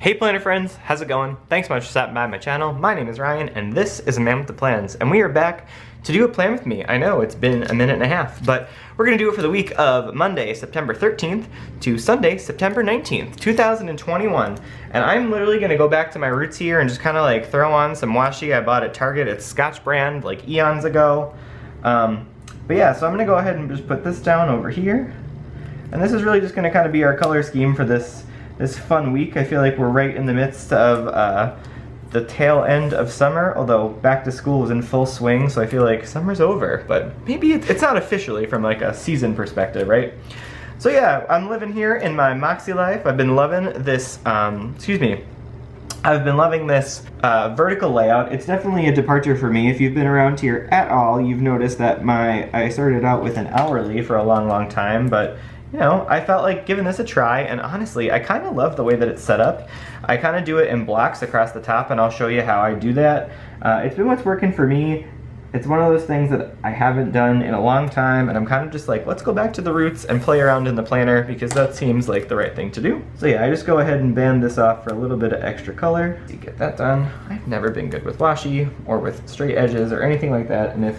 Hey planner friends, how's it going? Thanks so much for stopping by my channel. My name is Ryan and this is A Man with the Plans, and we are back to do a plan with me. I know it's been a minute and a half, but we're gonna do it for the week of Monday, September 13th to Sunday, September 19th, 2021. And I'm literally gonna go back to my roots here and just kind of like throw on some washi I bought at Target. It's Scotch brand like eons ago. But yeah, so I'm gonna go ahead and just put this down over here. And this is really just gonna kind of be our color scheme for this fun week. I feel like we're right in the midst of the tail end of summer, although back to school was in full swing, so I feel like summer's over, but maybe it's not officially from like a season perspective, right? So yeah, I'm living here in my MakseLife. I've been loving this, I've been loving this vertical layout. It's definitely a departure for me. If you've been around here at all, you've noticed that I started out with an hourly for a long time, but you know, I felt like giving this a try, and honestly, I kind of love the way that it's set up. I kind of do it in blocks across the top, and I'll show you how I do that. It's been what's working for me. It's one of those things that I haven't done in a long time, and I'm kind of just like, let's go back to the roots and play around in the planner, because that seems like the right thing to do. So yeah, I just go ahead and band this off for a little bit of extra color. To get that done, I've never been good with washi, or with straight edges, or anything like that, and if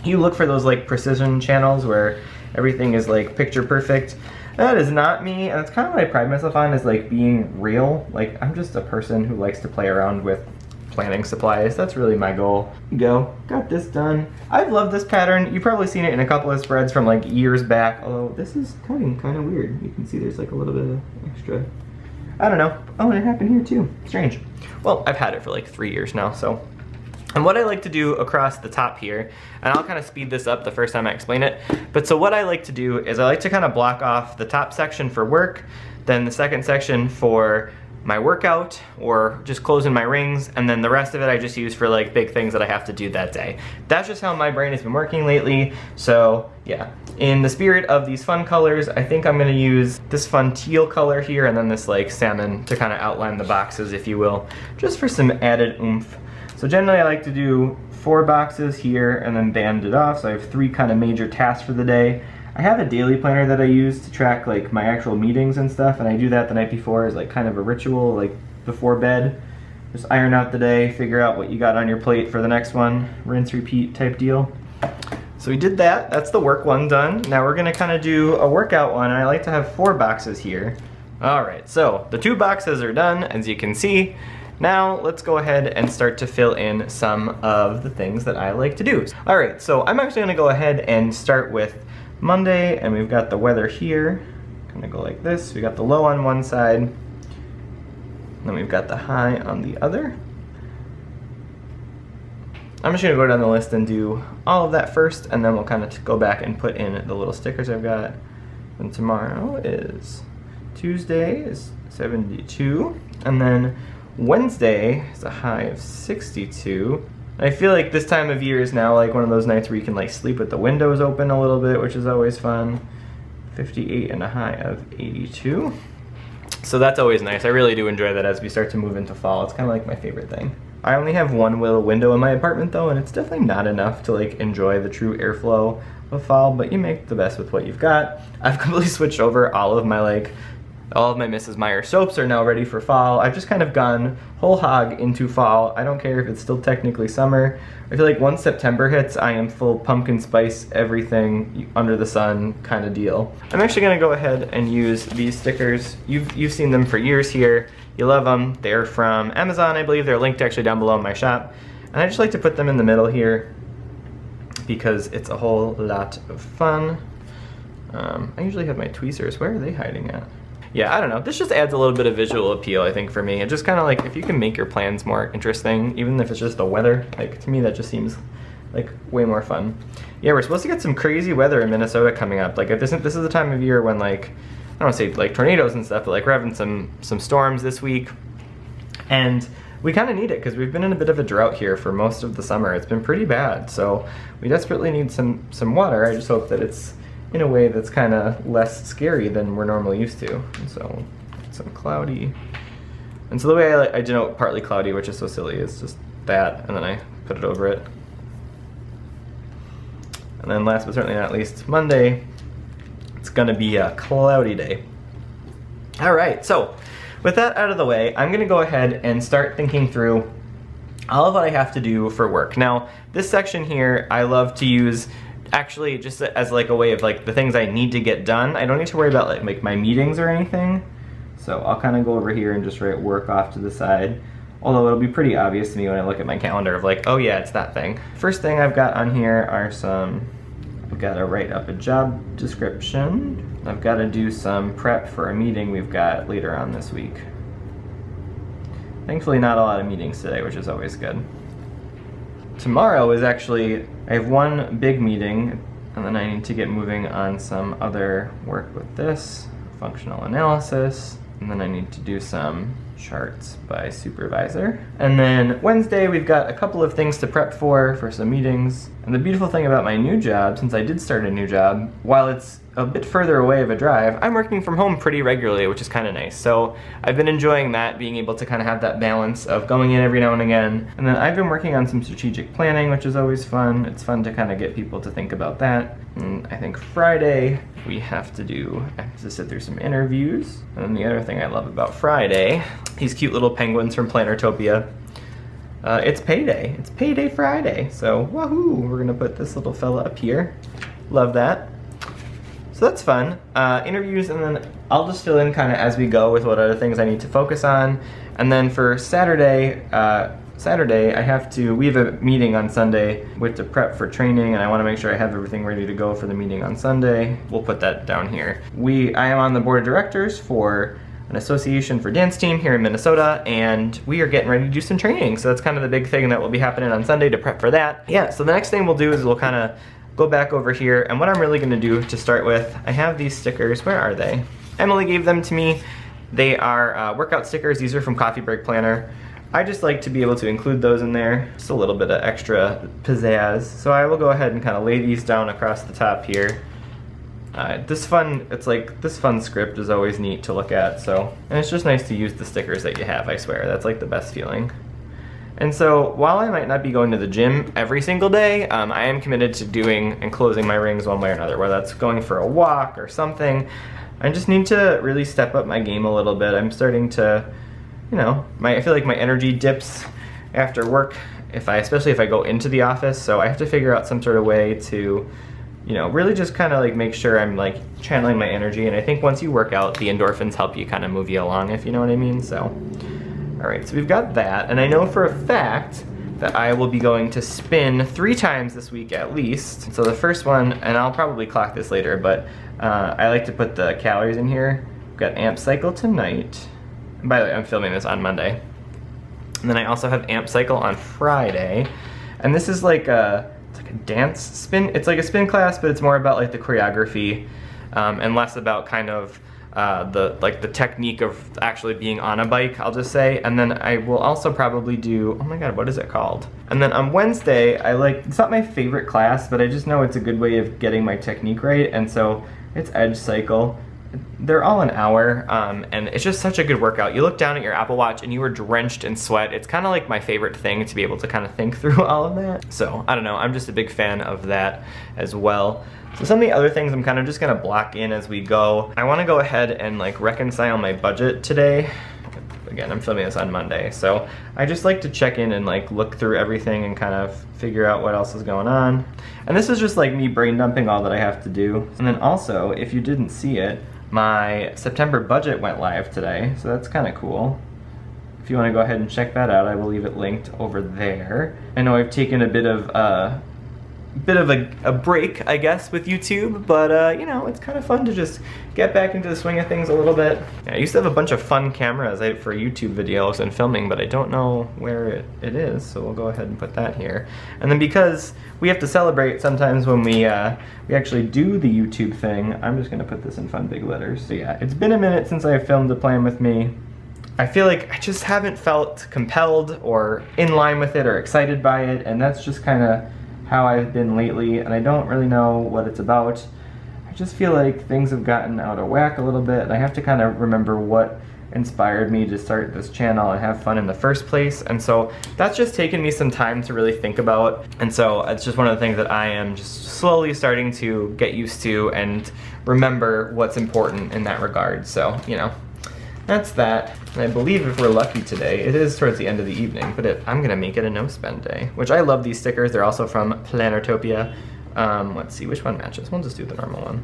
you look for those like precision channels where everything is like picture perfect, that is not me, and that's kind of what I pride myself on, is like being real. Like, I'm just a person who likes to play around with planning supplies. That's really my goal. Go, got this done. I've loved this pattern. You've probably seen it in a couple of spreads from like years back, although this is cutting kind of weird. You can see there's like a little bit of extra, I don't know. Oh, and it happened here too. Strange. Well, I've had it for like 3 years now, so. And what I like to do across the top here, and I'll kind of speed this up the first time I explain it, but so what I like to do is I like to kind of block off the top section for work, then the second section for my workout, or just closing my rings, and then the rest of it I just use for like big things that I have to do that day. That's just how my brain has been working lately, so yeah. In the spirit of these fun colors, I think I'm gonna use this fun teal color here, and then this like salmon to kind of outline the boxes, if you will, just for some added oomph. So generally I like to do 4 boxes here and then band it off, so I have 3 kind of major tasks for the day. I have a daily planner that I use to track like my actual meetings and stuff, and I do that the night before as like kind of a ritual, like before bed. Just iron out the day, figure out what you got on your plate for the next one, rinse, repeat type deal. So we did that, that's the work one done. Now we're gonna kind of do a workout one, and I like to have 4 boxes here. Alright, so the 2 boxes are done, as you can see. Now let's go ahead and start to fill in some of the things that I like to do. Alright, so I'm actually gonna go ahead and start with Monday, and we've got the weather here. Gonna go like this. We got the low on one side, and then we've got the high on the other. I'm just gonna go down the list and do all of that first, and then we'll kind of go back and put in the little stickers I've got. And tomorrow is Tuesday is 72, and then Wednesday is a high of 62. I feel like this time of year is now like one of those nights where you can like sleep with the windows open a little bit, which is always fun. 58 and a high of 82. So that's always nice. I really do enjoy that as we start to move into fall. It's kind of like my favorite thing. I only have one little window in my apartment though, and it's definitely not enough to like enjoy the true airflow of fall, but you make the best with what you've got. I've completely switched over all of my Mrs. Meyer soaps are now ready for fall. I've just kind of gone whole hog into fall. I don't care if it's still technically summer. I feel like once September hits, I am full pumpkin spice, everything under the sun kind of deal. I'm actually gonna go ahead and use these stickers. You've seen them for years here. You love them. They're from Amazon, I believe. They're linked actually down below in my shop. And I just like to put them in the middle here because it's a whole lot of fun. I usually have my tweezers. Where are they hiding at? Yeah, I don't know. This just adds a little bit of visual appeal, I think, for me. It just kind of like, if you can make your plans more interesting, even if it's just the weather, like to me that just seems like way more fun. Yeah, we're supposed to get some crazy weather in Minnesota coming up. Like, if this is the time of year when like, I don't want to say like tornadoes and stuff, but like we're having some storms this week. And we kind of need it because we've been in a bit of a drought here for most of the summer. It's been pretty bad. So we desperately need some water. I just hope that it's in a way that's kind of less scary than we're normally used to. And so, some cloudy. And so the way I denote partly cloudy, which is so silly, is just that, and then I put it over it. And then last but certainly not least, Monday, it's gonna be a cloudy day. All right, so with that out of the way, I'm gonna go ahead and start thinking through all of what I have to do for work. Now, this section here, I love to use actually just as like a way of like the things I need to get done. I don't need to worry about like my meetings or anything. So I'll kind of go over here and just write work off to the side. Although it'll be pretty obvious to me when I look at my calendar of like, oh yeah, it's that thing. First thing I've got on here are I've got to write up a job description. I've got to do some prep for a meeting we've got later on this week. Thankfully not a lot of meetings today, which is always good. Tomorrow is actually, I have one big meeting, and then I need to get moving on some other work with this, functional analysis, and then I need to do some charts by supervisor. And then Wednesday we've got a couple of things to prep for some meetings. And the beautiful thing about my new job, since I did start a new job, while it's a bit further away of a drive, I'm working from home pretty regularly, which is kind of nice. So I've been enjoying that, being able to kind of have that balance of going in every now and again. And then I've been working on some strategic planning, which is always fun. It's fun to kind of get people to think about that. And I think Friday I have to sit through some interviews. And then the other thing I love about Friday, these cute little penguins from Plannertopia. It's payday. It's payday Friday. So wahoo, we're gonna put this little fella up here. Love that. So that's fun. Interviews, and then I'll just fill in kind of as we go with what other things I need to focus on. And then for Saturday, we have a meeting on Sunday with to prep for training, and I want to make sure I have everything ready to go for the meeting on Sunday. We'll put that down here. I am on the board of directors for an association for dance team here in Minnesota, and we are getting ready to do some training. So that's kind of the big thing that will be happening on Sunday to prep for that. Yeah, so the next thing we'll do is we'll kind of go back over here, and what I'm really gonna do to start with, I have these stickers. Where are they? Emily gave them to me. They are workout stickers. These are from Coffee Break Planner. I just like to be able to include those in there, just a little bit of extra pizzazz. So I will go ahead and kind of lay these down across the top here. This fun script is always neat to look at, and it's just nice to use the stickers that you have, I swear. That's like the best feeling. And so while I might not be going to the gym every single day, I am committed to doing and closing my rings one way or another, whether that's going for a walk or something. I just need to really step up my game a little bit. I'm starting to, I feel like my energy dips after work, especially if I go into the office, so I have to figure out some sort of way to, really just kind of like make sure I'm like channeling my energy. And I think once you work out, the endorphins help you kind of move you along, if you know what I mean, so. All right, so we've got that, and I know for a fact that I will be going to spin 3 times this week at least. So the first one, and I'll probably clock this later, but I like to put the calories in here. We've got amp cycle tonight. And by the way, I'm filming this on Monday. And then I also have amp cycle on Friday. And this is like it's like a dance spin. It's like a spin class, but it's more about like the choreography and less about kind of the technique of actually being on a bike, I'll just say. And then I will also probably do, oh my god, what is it called? And then on Wednesday, it's not my favorite class, but I just know it's a good way of getting my technique right, and so it's edge cycle. They're all an hour, and it's just such a good workout. You look down at your Apple Watch and you are drenched in sweat. It's kind of like my favorite thing to be able to kind of think through all of that. So, I don't know, I'm just a big fan of that as well. So some of the other things I'm kind of just gonna block in as we go. I wanna go ahead and like reconcile my budget today. Again, I'm filming this on Monday, so I just like to check in and like look through everything and kind of figure out what else is going on. And this is just like me brain dumping all that I have to do. And then also, if you didn't see it, my September budget went live today, so that's kind of cool. If you want to go ahead and check that out, I will leave it linked over there. I know I've taken a bit of a break, I guess, with YouTube, but it's kind of fun to just get back into the swing of things a little bit. Yeah, I used to have a bunch of fun cameras for YouTube videos and filming, but I don't know where it is, so we'll go ahead and put that here. And then because we have to celebrate sometimes when we actually do the YouTube thing, I'm just gonna put this in fun big letters. So yeah, it's been a minute since I filmed a plan with me. I feel like I just haven't felt compelled or in line with it or excited by it, and that's just kind of how I've been lately, and I don't really know what it's about. I just feel like things have gotten out of whack a little bit, and I have to kind of remember what inspired me to start this channel and have fun in the first place. And so that's just taken me some time to really think about, and so it's just one of the things that I am just slowly starting to get used to and remember what's important in that regard. So, that's that. And I believe if we're lucky today, it is towards the end of the evening, but I'm gonna make it a no spend day, which I love these stickers. They're also from Plannertopia. Let's see which one matches. We'll just do the normal one.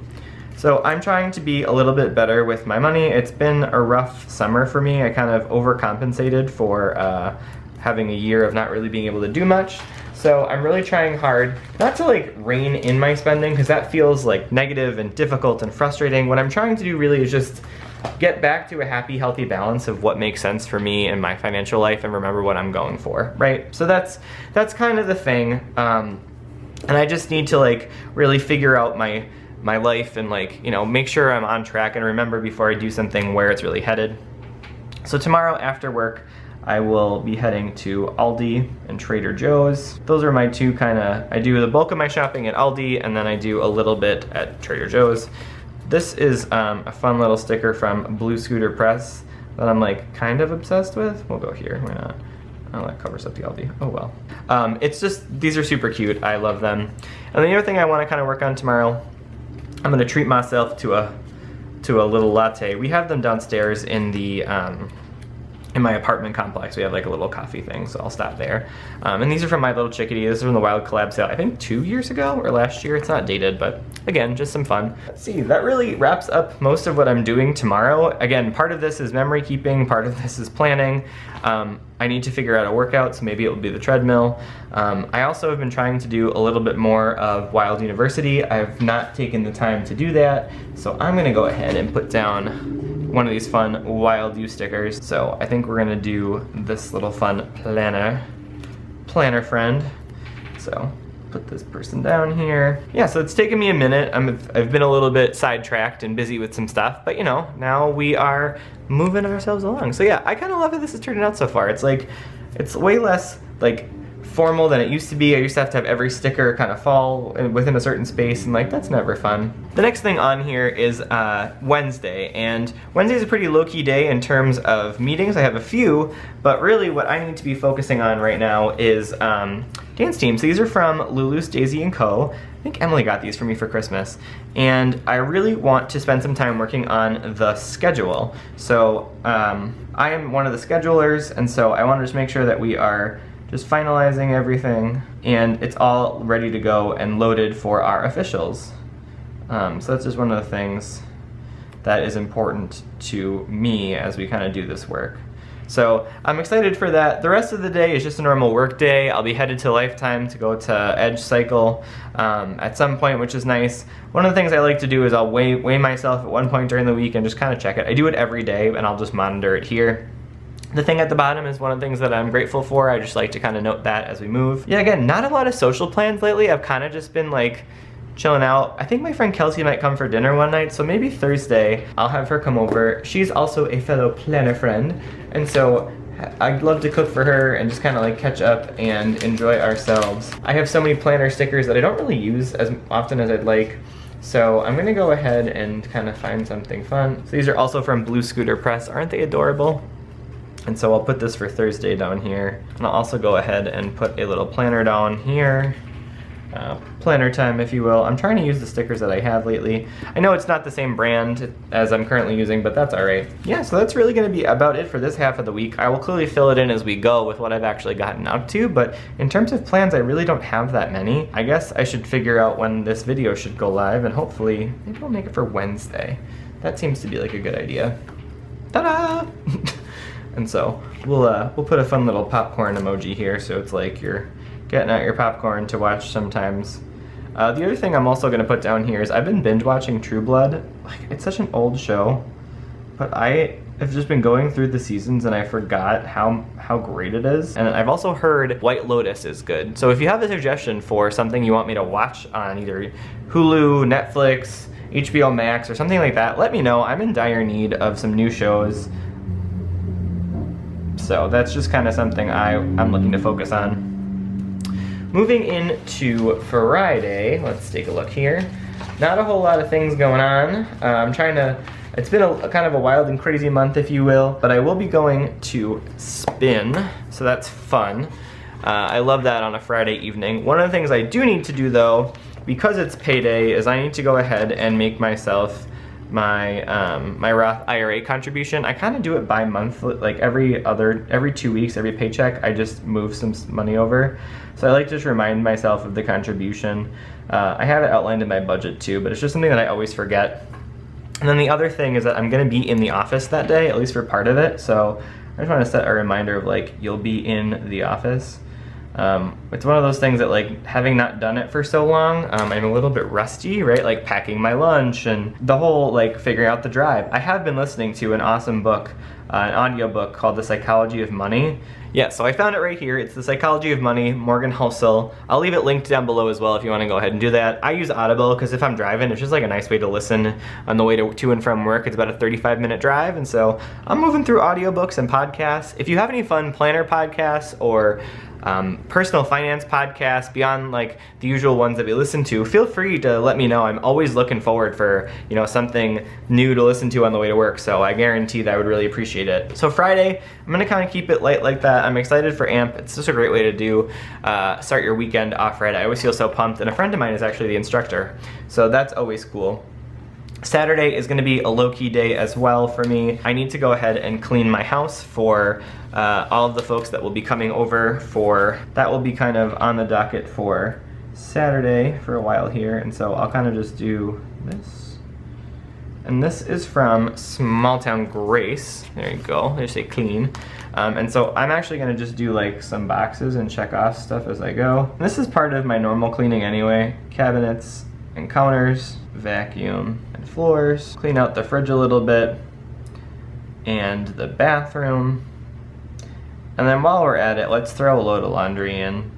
So I'm trying to be a little bit better with my money. It's been a rough summer for me. I kind of overcompensated for having a year of not really being able to do much. So I'm really trying hard not to like rein in my spending, because that feels like negative and difficult and frustrating. What I'm trying to do really is just get back to a happy, healthy balance of what makes sense for me in my financial life and remember what I'm going for, right? So that's kind of the thing. And I just need to like really figure out my life and like, you know, make sure I'm on track and remember before I do something where it's really headed. So tomorrow after work, I will be heading to Aldi and Trader Joe's. Those are my two I do the bulk of my shopping at Aldi, and then I do a little bit at Trader Joe's. This is a fun little sticker from Blue Scooter Press that I'm like kind of obsessed with. We'll go here, why not? Oh, that covers up the Aldi, oh well. It's just, these are super cute, I love them. And the other thing I wanna kind of work on tomorrow, I'm gonna treat myself to a little latte. We have them downstairs in the, in my apartment complex. We have like a little coffee thing, so I'll stop there. And these are from My Little Chickadee. This is from the Wild Collab sale, I think 2 years ago or last year. It's not dated, but again, just some fun. Let's see, that really wraps up most of what I'm doing tomorrow. Again, part of this is memory keeping, part of this is planning. I need to figure out a workout, so maybe it will be the treadmill. I also have been trying to do a little bit more of Wild University. I have not taken the time to do that, so I'm gonna go ahead and put down one of these fun Wild U stickers. So I think we're gonna do this little fun planner friend. So put this person down here. Yeah, so it's taken me a minute. I've been a little bit sidetracked and busy with some stuff, but you know, now we are moving ourselves along. So yeah, I kind of love how this is turning out so far. It's like, it's way less like formal than it used to be. I used to have every sticker kind of fall within a certain space, and like, that's never fun. The next thing on here is Wednesday, and Wednesday's a pretty low-key day in terms of meetings. I have a few, but really what I need to be focusing on right now is dance teams. These are from Lulu's Daisy & Co. I think Emily got these for me for Christmas, and I really want to spend some time working on the schedule. So I am one of the schedulers, and so I want to just make sure that we are just finalizing everything and it's all ready to go and loaded for our officials. So that's just one of the things that is important to me as we kind of do this work. So I'm excited for that. The rest of the day is just a normal work day. I'll be headed to Lifetime to go to Edge Cycle at some point, which is nice. One of the things I like to do is I'll weigh myself at one point during the week and just kind of check it. I do it every day, and I'll just monitor it here. The thing at the bottom is one of the things that I'm grateful for. I just like to kind of note that as we move. Yeah, again, not a lot of social plans lately. I've kind of just been like chilling out. I think my friend Kelsey might come for dinner one night, so maybe Thursday I'll have her come over. She's also a fellow planner friend, and so I'd love to cook for her and just kind of like catch up and enjoy ourselves. I have so many planner stickers that I don't really use as often as I'd like, so I'm gonna go ahead and kind of find something fun. So these are also from Blue Scooter Press. Aren't they adorable? And so I'll put this for Thursday down here. And I'll also go ahead and put a little planner down here. Planner time, if you will. I'm trying to use the stickers that I have lately. I know it's not the same brand as I'm currently using, but that's all right. Yeah, so that's really gonna be about it for this half of the week. I will clearly fill it in as we go with what I've actually gotten up to, but in terms of plans, I really don't have that many. I guess I should figure out when this video should go live, and hopefully, maybe I'll make it for Wednesday. That seems to be like a good idea. Ta-da! And so we'll put a fun little popcorn emoji here, so it's like you're getting out your popcorn to watch sometimes. The other thing I'm also gonna put down here is I've been binge watching True Blood. Like, it's such an old show, but I have just been going through the seasons and I forgot how great it is. And I've also heard White Lotus is good. So if you have a suggestion for something you want me to watch on either Hulu, Netflix, HBO Max, or something like that, let me know. I'm in dire need of some new shows. So that's just kind of something I'm looking to focus on. Moving into Friday, let's take a look here. Not a whole lot of things going on. It's been a kind of a wild and crazy month, if you will, but I will be going to spin, so that's fun. I love that on a Friday evening. One of the things I do need to do though, because it's payday, is I need to go ahead and make myself my my Roth IRA contribution. I kind of do it bi-monthly, like every 2 weeks, every paycheck, I just move some money over. So I like to just remind myself of the contribution. I have it outlined in my budget too, but it's just something that I always forget. And then the other thing is that I'm gonna be in the office that day, at least for part of it. So I just wanna set a reminder of like, you'll be in the office. It's one of those things that, like, having not done it for so long, I'm a little bit rusty, right? Like packing my lunch and the whole, like, figuring out the drive. I have been listening to an awesome book, an audio book called The Psychology of Money. Yeah, so I found it right here. It's The Psychology of Money, Morgan Housel. I'll leave it linked down below as well if you want to go ahead and do that. I use Audible because if I'm driving, it's just like a nice way to listen on the way to and from work. It's about a 35-minute drive, and so I'm moving through audiobooks and podcasts. If you have any fun planner podcasts or personal finance podcasts beyond like the usual ones that we listen to, feel free to let me know. I'm always looking forward for, you know, something new to listen to on the way to work, so I guarantee that I would really appreciate it. So Friday, I'm gonna kind of keep it light like that. I'm excited for AMP. It's just a great way to do start your weekend off right. I always feel so pumped, and a friend of mine is actually the instructor, so that's always cool. Saturday is going to be a low-key day as well for me. I need to go ahead and clean my house for all of the folks that will be coming over for, that will be kind of on the docket for Saturday for a while here, and so I'll kind of just do this. And this is from Small Town Grace. There you go, they say clean. And so I'm actually going to just do like some boxes and check off stuff as I go. And this is part of my normal cleaning anyway. Cabinets and counters, vacuum and floors, clean out the fridge a little bit, and the bathroom. And then while we're at it, let's throw a load of laundry in,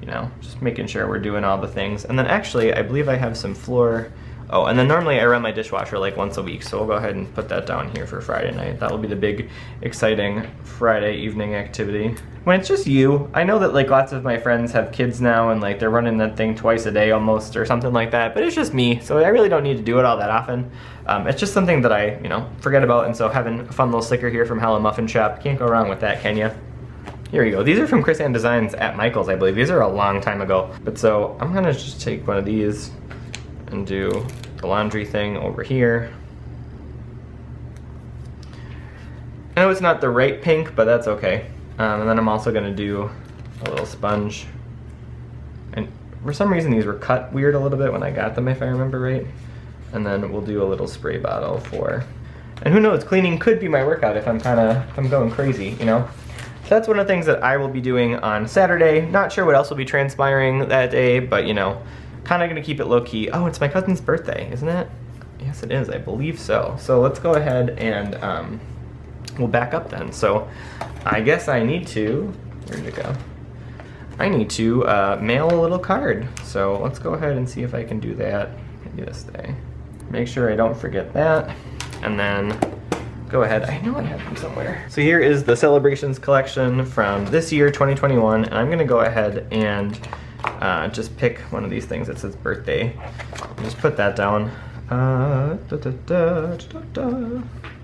you know, just making sure we're doing all the things. And then actually, I believe I have some floor. Oh, and then normally I run my dishwasher like once a week, so we'll go ahead and put that down here for Friday night. That will be the big, exciting Friday evening activity. When it's just you, I know that like lots of my friends have kids now and like they're running that thing twice a day almost or something like that, but it's just me, so I really don't need to do it all that often. It's just something that I, you know, forget about, and so having a fun little sticker here from Hella Muffin Shop, can't go wrong with that, can you? Here we go. These are from Krissyanne Designs at Michael's, I believe. These are a long time ago. But so I'm gonna just take one of these and do the laundry thing over here. I know it's not the right pink, but that's okay. And then I'm also gonna do a little sponge. And for some reason these were cut weird a little bit when I got them, if I remember right. And then we'll do a little spray bottle for, and who knows, cleaning could be my workout if I'm going crazy, you know? So that's one of the things that I will be doing on Saturday. Not sure what else will be transpiring that day, but you know, kind of gonna keep it low key. Oh, it's my cousin's birthday, isn't it? Yes, it is, I believe so. So let's go ahead and we'll back up then. So I guess I need to, where did it go? I need to mail a little card. So let's go ahead and see if I can do that maybe this day. Make sure I don't forget that. And then go ahead, I know I have them somewhere. So here is the Celebrations collection from this year, 2021. And I'm gonna go ahead and just pick one of these things that says birthday. Just put that down.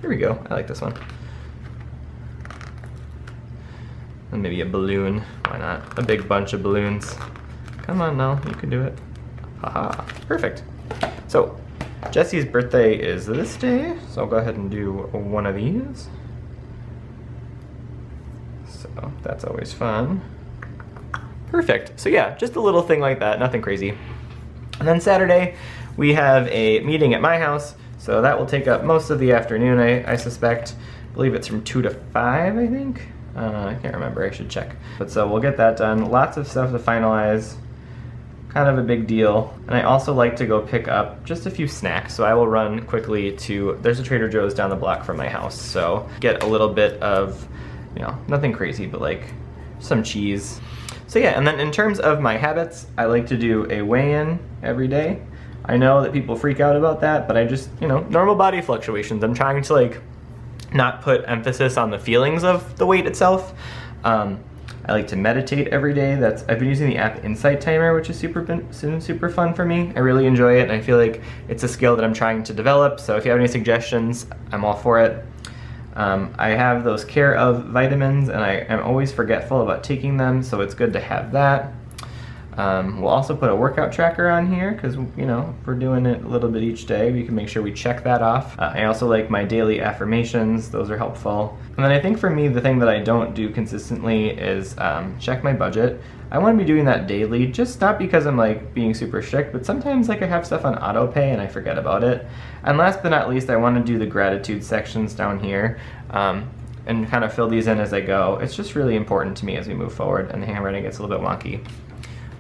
Here we go, I like this one. And maybe a balloon, why not? A big bunch of balloons. Come on now, you can do it. Haha, perfect. So, Jesse's birthday is this day, so I'll go ahead and do one of these. So, that's always fun. Perfect, so yeah, just a little thing like that, nothing crazy. And then Saturday, we have a meeting at my house, so that will take up most of the afternoon, I suspect. I believe it's from 2 to 5, I think. I can't remember, I should check. But so we'll get that done. Lots of stuff to finalize. Kind of a big deal. And I also like to go pick up just a few snacks. So I will run quickly to, there's a Trader Joe's down the block from my house. So get a little bit of, you know, nothing crazy, but like some cheese. So yeah, and then in terms of my habits, I like to do a weigh-in every day. I know that people freak out about that, but I just, you know, normal body fluctuations. I'm trying to like not put emphasis on the feelings of the weight itself. I like to meditate every day. I've been using the app Insight Timer, which is super fun for me. I really enjoy it, and I feel like it's a skill that I'm trying to develop. So if you have any suggestions, I'm all for it. I have those Care of vitamins, and I am always forgetful about taking them, so it's good to have that. We'll also put a workout tracker on here because, you know, if we're doing it a little bit each day, we can make sure we check that off. I also like my daily affirmations. Those are helpful. And then I think for me, the thing that I don't do consistently is check my budget. I want to be doing that daily, just not because I'm like being super strict, but sometimes like I have stuff on auto pay and I forget about it. And last but not least, I want to do the gratitude sections down here. And kind of fill these in as I go. It's just really important to me as we move forward, and the handwriting gets a little bit wonky.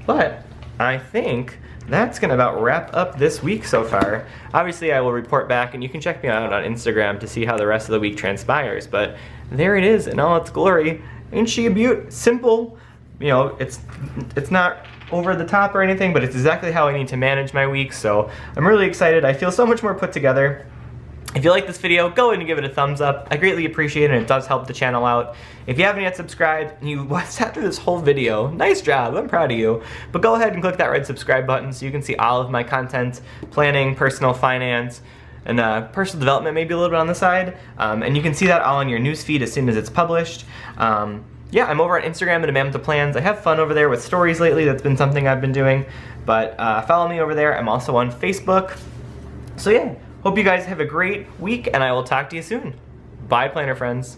But I think that's gonna about wrap up this week so far. Obviously I will report back, and you can check me out on Instagram to see how the rest of the week transpires, but there it is in all its glory. Ain't she a beaut? Simple, you know, it's not over the top or anything, but it's exactly how I need to manage my week, so I'm really excited. I feel so much more put together. If you like this video, go ahead and give it a thumbs up. I greatly appreciate it, and it does help the channel out. If you haven't yet subscribed, and you sat through this whole video, nice job, I'm proud of you. But go ahead and click that red subscribe button so you can see all of my content, planning, personal finance, and personal development maybe a little bit on the side. And you can see that all in your news feed as soon as it's published. Yeah, I'm over on Instagram at A Man With The Plans. I have fun over there with stories lately. That's been something I've been doing. But follow me over there. I'm also on Facebook. So yeah. Hope you guys have a great week, and I will talk to you soon. Bye, planner friends.